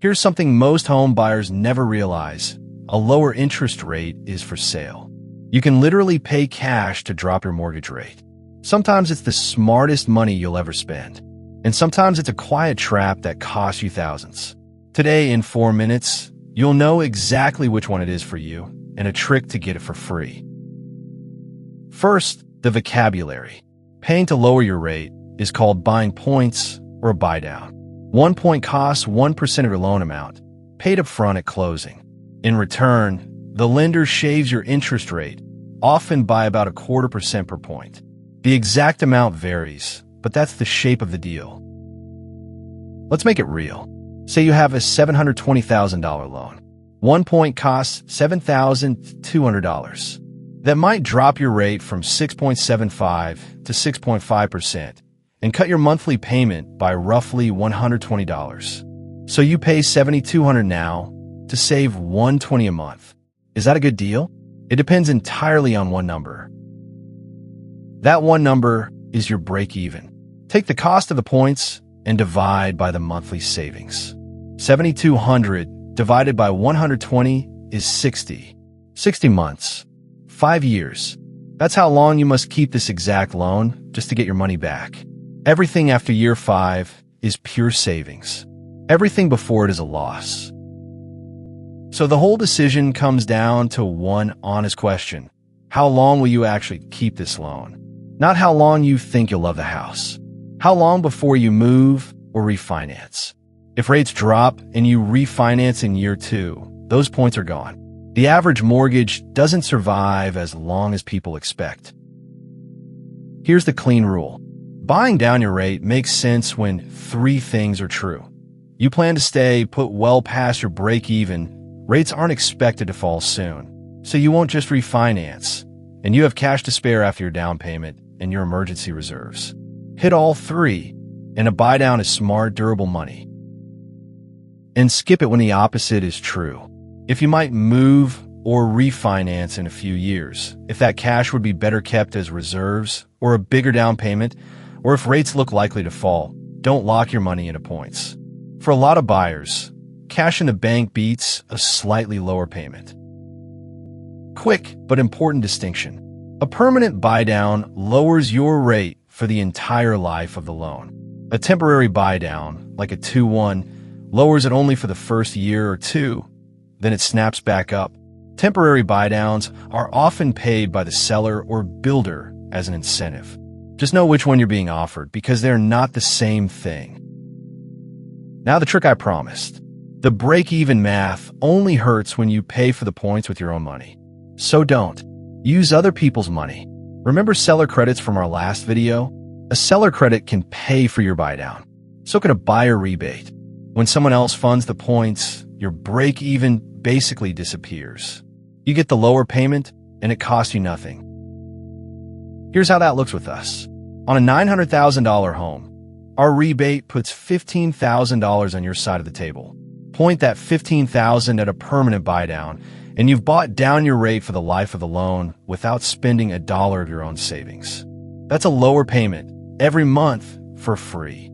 Here's something most home buyers never realize. A lower interest rate is for sale. You can literally pay cash to drop your mortgage rate. Sometimes it's the smartest money you'll ever spend. And sometimes it's a quiet trap that costs you thousands. Today, in 4 minutes, you'll know exactly which one it is for you and a trick to get it for free. First, the vocabulary. Paying to lower your rate is called buying points or a buydown. 1 point costs 1% of your loan amount, paid upfront at closing. In return, the lender shaves your interest rate, often by about 0.25% per point. The exact amount varies, but that's the shape of the deal. Let's make it real. Say you have a $720,000 loan. 1 point costs $7,200. That might drop your rate from 6.75 to 6.5% and cut your monthly payment by roughly $120. So you pay $7,200 now to save $120 a month. Is that a good deal? It depends entirely on one number. That one number is your break-even. Take the cost of the points and divide by the monthly savings. $7,200 divided by 120 is 60. 60 months. 5 years. That's how long you must keep this exact loan just to get your money back. Everything after year 5 is pure savings. Everything before it is a loss. So the whole decision comes down to one honest question. How long will you actually keep this loan? Not how long you think you'll love the house. How long before you move or refinance? If rates drop and you refinance in year 2, those points are gone. The average mortgage doesn't survive as long as people expect. Here's the clean rule. Buying down your rate makes sense when 3 things are true. You plan to stay put well past your break-even. Rates aren't expected to fall soon, so you won't just refinance, and you have cash to spare after your down payment and your emergency reserves. Hit all 3, and a buydown is smart, durable money. And skip it when the opposite is true. If you might move or refinance in a few years, if that cash would be better kept as reserves or a bigger down payment, or if rates look likely to fall, don't lock your money into points. For a lot of buyers, cash in the bank beats a slightly lower payment. Quick but important distinction. A permanent buydown lowers your rate for the entire life of the loan. A temporary buydown, like a 2-1, lowers it only for the first year or 2, then it snaps back up. Temporary buydowns are often paid by the seller or builder as an incentive. Just know which one you're being offered because they're not the same thing. Now the trick I promised. The break-even math only hurts when you pay for the points with your own money. So don't. Use other people's money. Remember seller credits from our last video? A seller credit can pay for your buydown. So can a buyer rebate. When someone else funds the points, your break-even basically disappears. You get the lower payment, and it costs you nothing. Here's how that looks with us. On a $900,000 home, our rebate puts $15,000 on your side of the table. Point that $15,000 at a permanent buydown, and you've bought down your rate for the life of the loan without spending $1 of your own savings. That's a lower payment every month for free.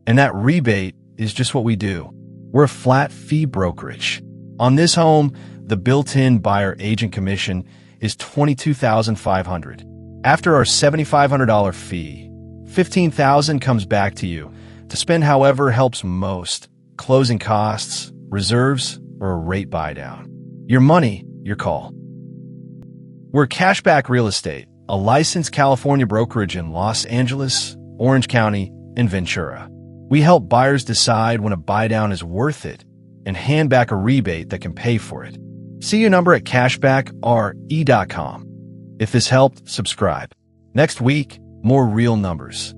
And that rebate is just what we do. We're a flat fee brokerage. On this home, the built-in buyer agent commission is $22,500. After our $7,500 fee, $15,000 comes back to you to spend however helps most. Closing costs, reserves, or a rate buydown. Your money, your call. We're Cashback Real Estate, a licensed California brokerage in Los Angeles, Orange County, and Ventura. We help buyers decide when a buydown is worth it and hand back a rebate that can pay for it. See your number at cashbackre.com. If this helped, subscribe. Next week, more real numbers.